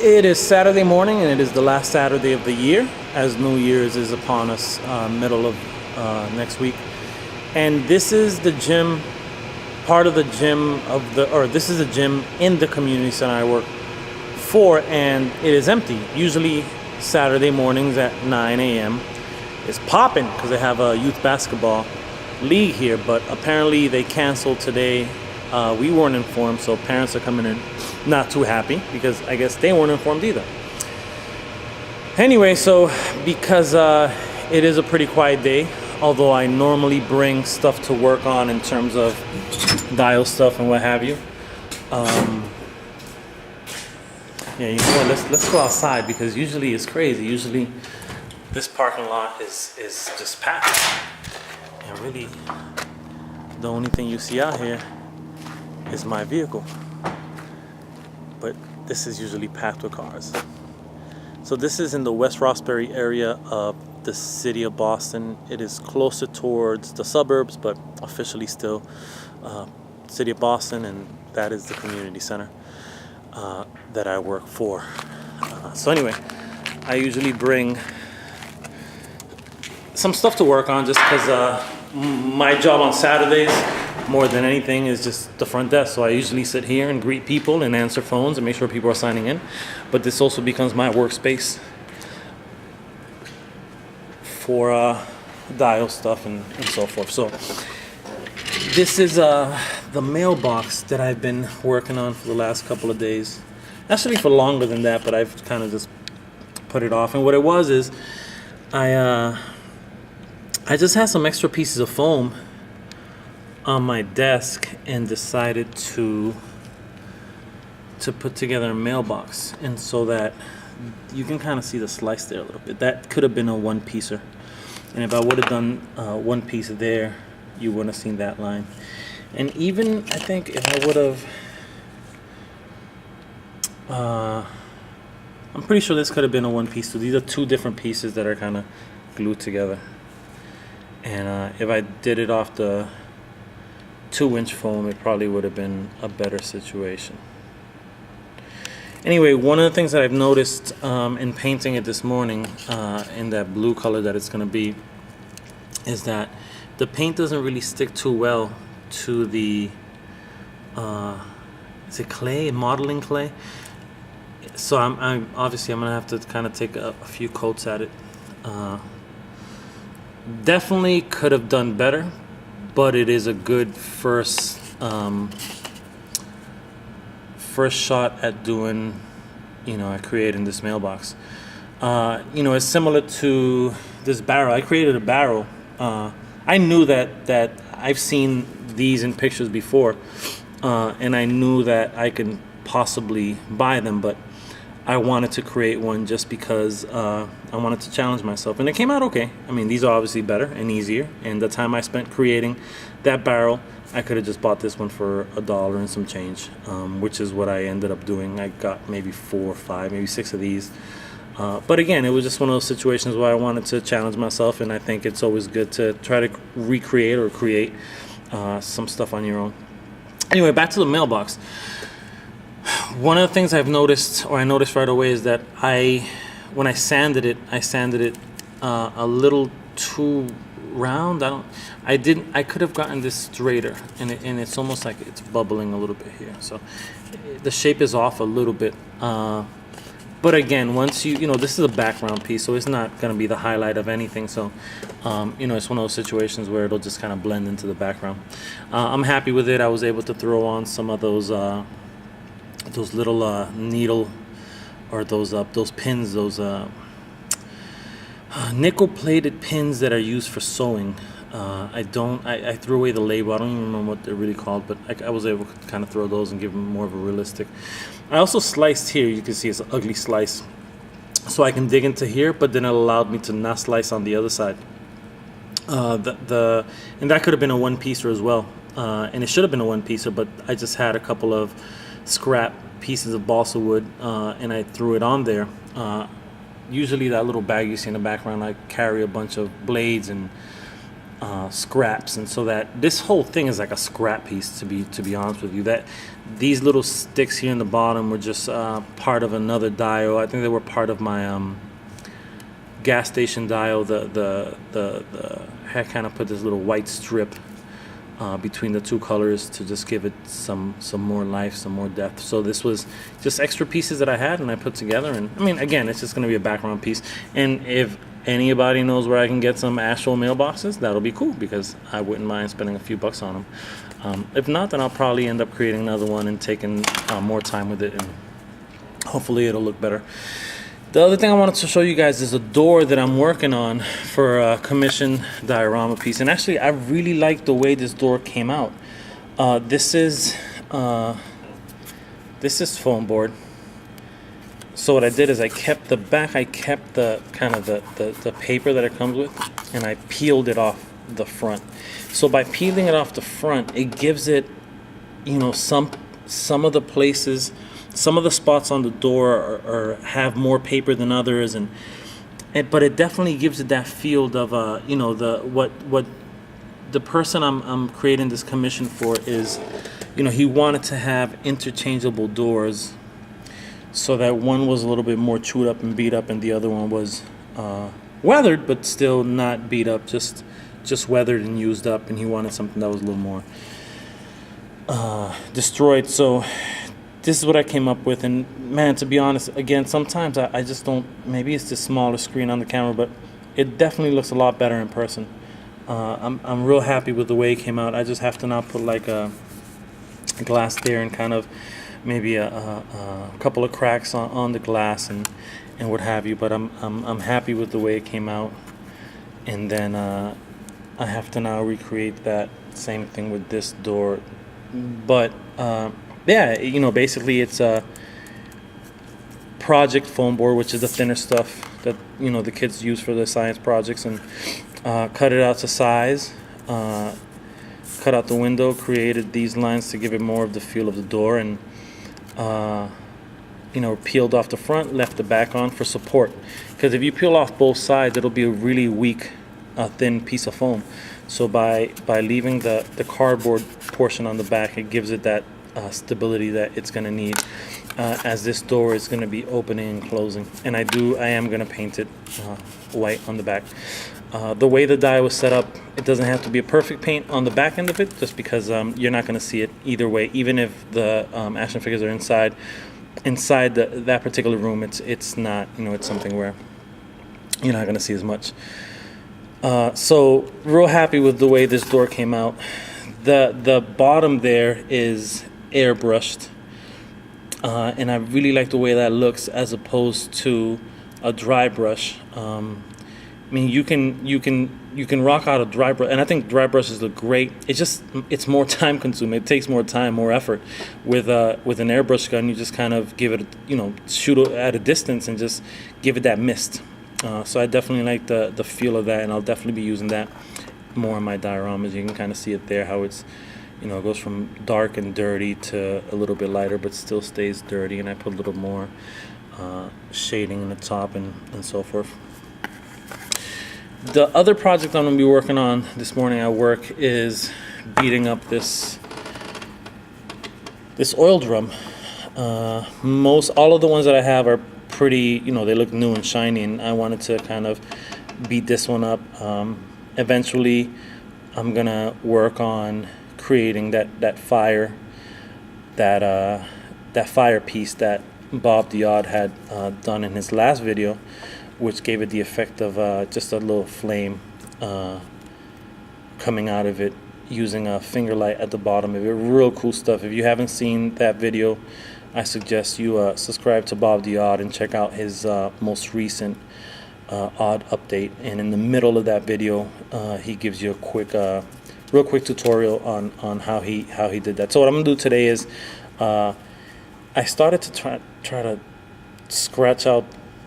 It is Saturday morning, and it is the last Saturday of the year, as New Year's is upon us, middle of next week. And this is the gym, part of the gym this is a gym in the community center I work for, and it is empty. Usually Saturday mornings at 9 a.m. It's popping because they have a youth basketball league here, but apparently they canceled today. We weren't informed, so parents are coming in not too happy because I guess they weren't informed either. Anyway, so because it is a pretty quiet day, although I normally bring stuff to work on in terms of dial stuff and what have you. Yeah, you know what, let's go outside because usually it's crazy. Usually this parking lot is just packed. And really, the only thing you see out here is my vehicle. But this is usually packed with cars. So this is in the West Roxbury area of the city of Boston. It is closer towards the suburbs, but officially still city of Boston, and that is the community center that I work for. So anyway, I usually bring some stuff to work on just because my job on Saturdays, more than anything, is just the front desk. So I usually sit here and greet people and answer phones and make sure people are signing in. But this also becomes my workspace for dial stuff and so forth. So this is the mailbox that I've been working on for the last couple of days. Actually for longer than that, but I've kind of just put it off. And what it was is I just had some extra pieces of foam on my desk and decided to put together a mailbox, and so that you can kind of see the slice there a little bit. That could have been a one-piecer, and if I would have done one piece there, you wouldn't have seen that line. And even I think if I would have, I'm pretty sure this could have been a one piece. So these are two different pieces that are kind of glued together. And if I did it off the 2-inch foam, it probably would have been a better situation. Anyway, one of the things that I've noticed in painting it this morning in that blue color that it's going to be is that the paint doesn't really stick too well to the is it clay, modeling clay? So I'm obviously I'm gonna have to kind of take a few coats at it. Definitely could have done better, but it is a good first shot at doing, at creating this mailbox. It's similar to this barrel. I created a barrel. I knew that I've seen these in pictures before, and I knew that I could possibly buy them, but I wanted to create one just because I wanted to challenge myself, and it came out okay. I mean, these are obviously better and easier, and the time I spent creating that barrel, I could have just bought this one for $1 and some change, which is what I ended up doing. I got maybe 4 or 5, maybe 6 of these. But again, it was just one of those situations where I wanted to challenge myself, and I think it's always good to try to recreate or create some stuff on your own. Anyway, back to the mailbox. One of the things I noticed right away is that when I sanded it a little too round. I could have gotten this straighter, and it's almost like it's bubbling a little bit here. So the shape is off a little bit. But again, once this is a background piece, so it's not going to be the highlight of anything. So, it's one of those situations where it'll just kind of blend into the background. I'm happy with it. I was able to throw on some of those little needle, or those pins, those nickel-plated pins that are used for sewing. I threw away the label. I don't even remember what they're really called, but I was able to kind of throw those and give them more of a realistic. I also sliced here. You can see it's an ugly slice, so I can dig into here, but then it allowed me to not slice on the other side. And that could have been a one-piecer as well, and it should have been a one-piecer, but I just had a couple of scrap pieces of balsa wood, and I threw it on there. Usually that little bag you see in the background, I carry a bunch of blades and scraps, and so that this whole thing is like a scrap piece. To be honest with you, that these little sticks here in the bottom were just part of another dial. I think they were part of my gas station dial. The I kind of put this little white strip between the two colors to just give it some more life, some more depth. So this was just extra pieces that I had and I put together, and I mean, again, it's just going to be a background piece. And if anybody knows where I can get some actual mailboxes, that'll be cool, because I wouldn't mind spending a few bucks on them. If not, then I'll probably end up creating another one and taking more time with it, and hopefully it'll look better. The other thing I wanted to show you guys is a door that I'm working on for a commission diorama piece. And actually, I really like the way this door came out. This is foam board. So what I did is I kept the back, I kept the kind of the paper that it comes with, and I peeled it off the front. So by peeling it off the front, it gives it, you know, some of the places, some of the spots on the door have more paper than others, but it definitely gives it that feel of you know, what the person I'm creating this commission for is, you know, he wanted to have interchangeable doors, so that one was a little bit more chewed up and beat up, and the other one was weathered but still not beat up, just weathered and used up, and he wanted something that was a little more destroyed. So this is what I came up with, and man, to be honest, again, sometimes I just don't, maybe it's the smaller screen on the camera, but it definitely looks a lot better in person. I'm real happy with the way it came out. I just have to now put like a glass there and kind of maybe a couple of cracks on the glass and what have you, but I'm happy with the way it came out. And then I have to now recreate that same thing with this door, but yeah, you know, basically it's a project foam board, which is the thinner stuff that, you know, the kids use for their science projects, and cut it out to size, cut out the window, created these lines to give it more of the feel of the door, and you know, peeled off the front, left the back on for support, because if you peel off both sides, it'll be a really weak thin piece of foam. So by leaving the cardboard portion on the back, it gives it that stability that it's going to need as this door is going to be opening and closing. And I am going to paint it white on the back. The way the die was set up, it doesn't have to be a perfect paint on the back end of it, just because you're not going to see it either way. Even if the action figures are inside that particular room, it's not, you know, it's something where you're not going to see as much. So real happy with the way this door came out. The bottom there is airbrushed, and I really like the way that looks as opposed to a dry brush. I mean, you can rock out a dry brush, and I think dry brushes look great. It's more time consuming. It takes more time, more effort. With an airbrush gun, you just kind of give it, you know, shoot at a distance and just give it that mist. So I definitely like the feel of that, and I'll definitely be using that more in my dioramas. You can kind of see it there, how it's, you know, it goes from dark and dirty to a little bit lighter, but still stays dirty. And I put a little more shading in the top and so forth. The other project I'm going to be working on this morning at work is beating up this oil drum. All of the ones that I have are pretty, you know, they look new and shiny, and I wanted to kind of beat this one up. Eventually, I'm going to work on creating that fire piece that Bob the Odd had done in his last video, which gave it the effect of just a little flame coming out of it using a finger light at the bottom of it. Real cool stuff. If you haven't seen that video, I suggest you subscribe to Bob the Odd and check out his most recent Odd update. And in the middle of that video, he gives you a real quick tutorial on how he did that. So what I'm gonna do today is I started to try to scratch out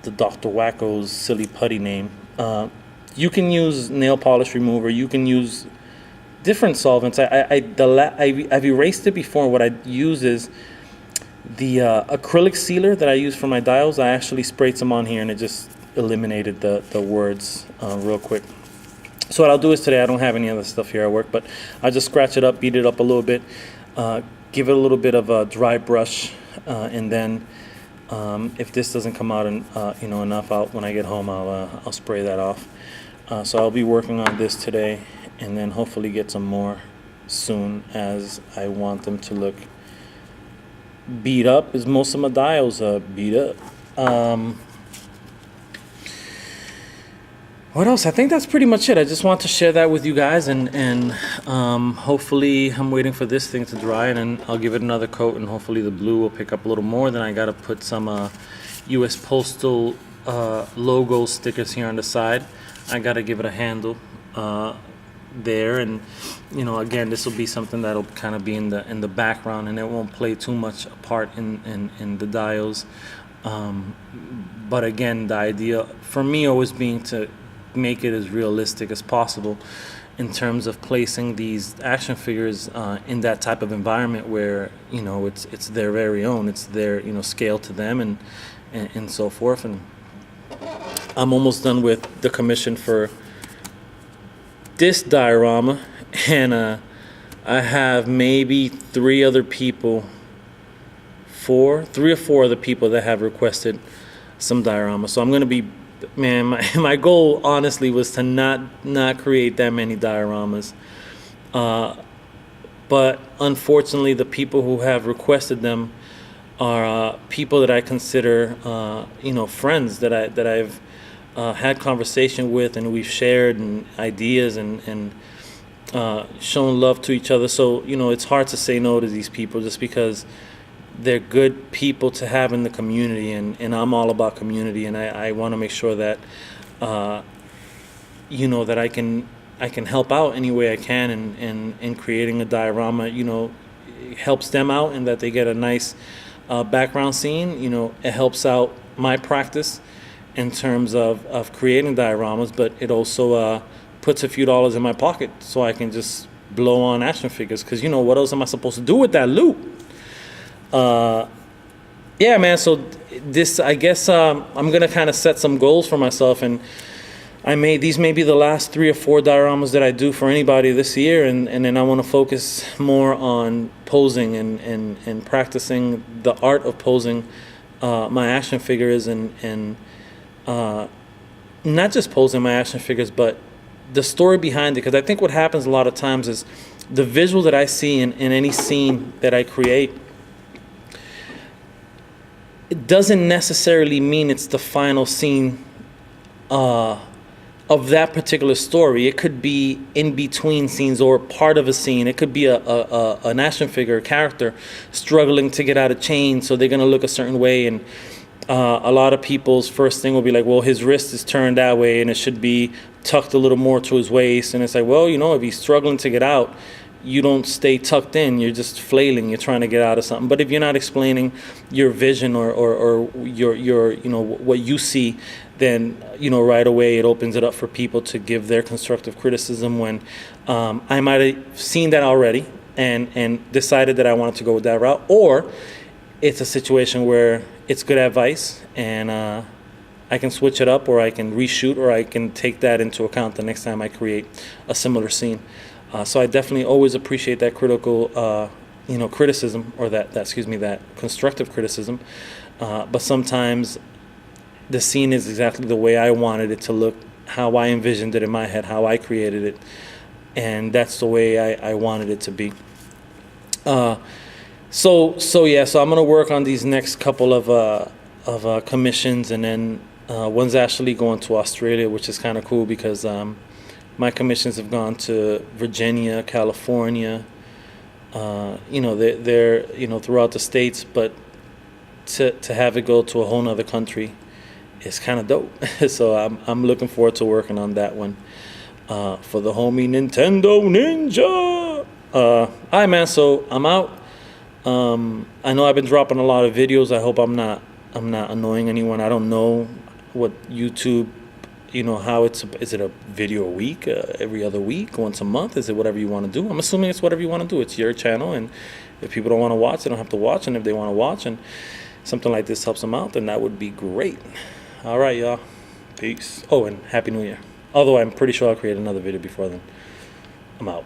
the Dr. Wacko's silly putty name. You can use nail polish remover. You can use different solvents. I've erased it before. What I use is the acrylic sealer that I use for my dials. I actually sprayed some on here, and it just eliminated the words real quick. So what I'll do is today, I don't have any other stuff here at work, but I'll just scratch it up, beat it up a little bit, give it a little bit of a dry brush, and then if this doesn't come out enough, when I get home, I'll spray that off. So I'll be working on this today, and then hopefully get some more soon, as I want them to look beat up, as most of my dials are beat up. What else? I think that's pretty much it. I just want to share that with you guys, and hopefully I'm waiting for this thing to dry, and then I'll give it another coat, and hopefully the blue will pick up a little more. Then I got to put some U.S. Postal logo stickers here on the side. I got to give it a handle there, and again, this will be something that'll kind of be in the background, and it won't play too much a part in the dials. But again, the idea for me always being to make it as realistic as possible in terms of placing these action figures in that type of environment where it's their very own, it's their scale to them, and so forth. And I'm almost done with the commission for this diorama, and I have maybe three or four other people that have requested some dioramas. So I'm going to be, man, my goal honestly was to not create that many dioramas. But unfortunately, the people who have requested them are people that I consider, friends that I've had conversation with, and we've shared ideas and shown love to each other. So it's hard to say no to these people, just because they're good people to have in the community, and I'm all about community, and I want to make sure that that I can help out any way I can, in creating a diorama. It helps them out, and that they get a nice background scene. It helps out my practice in terms of creating dioramas, but it also puts a few dollars in my pocket, so I can just blow on action figures, because what else am I supposed to do with that loot? Yeah, man. So this, I guess, I'm gonna kind of set some goals for myself, and these may be the last 3 or 4 dioramas that I do for anybody this year, and then I want to focus more on posing and practicing the art of posing my action figures, and not just posing my action figures, but the story behind it. Because I think what happens a lot of times is the visual that I see in any scene that I create, it doesn't necessarily mean it's the final scene of that particular story. It could be in between scenes, or part of a scene. It could be an action figure, a character struggling to get out of chains, so they're going to look a certain way, and a lot of people's first thing will be like, well, his wrist is turned that way, and it should be tucked a little more to his waist. And it's like, well, if he's struggling to get out, you don't stay tucked in. You're just flailing. You're trying to get out of something. But if you're not explaining your vision or your what you see, then right away it opens it up for people to give their constructive criticism, when I might have seen that already and decided that I wanted to go with that route, or it's a situation where it's good advice, and I can switch it up, or I can reshoot, or I can take that into account the next time I create a similar scene. So I definitely always appreciate that critical, criticism, or that constructive criticism. But sometimes the scene is exactly the way I wanted it to look, how I envisioned it in my head, how I created it, and that's the way I wanted it to be. So I'm gonna work on these next couple of commissions, and then one's actually going to Australia, which is kind of cool, because my commissions have gone to Virginia, California, they're throughout the states, but to have it go to a whole nother country is kind of dope. So I'm looking forward to working on that one for the homie Nintendo Ninja. All right, man. So I'm out. I know I've been dropping a lot of videos. I hope I'm not annoying anyone. I don't know what YouTube, how is it a video a week, every other week, once a month? Is it whatever you want to do? I'm assuming it's whatever you want to do. It's your channel, and if people don't want to watch, they don't have to watch. And if they want to watch, and something like this helps them out, then that would be great. All right, y'all. Peace. Oh, and Happy New Year. Although I'm pretty sure I'll create another video before then. I'm out.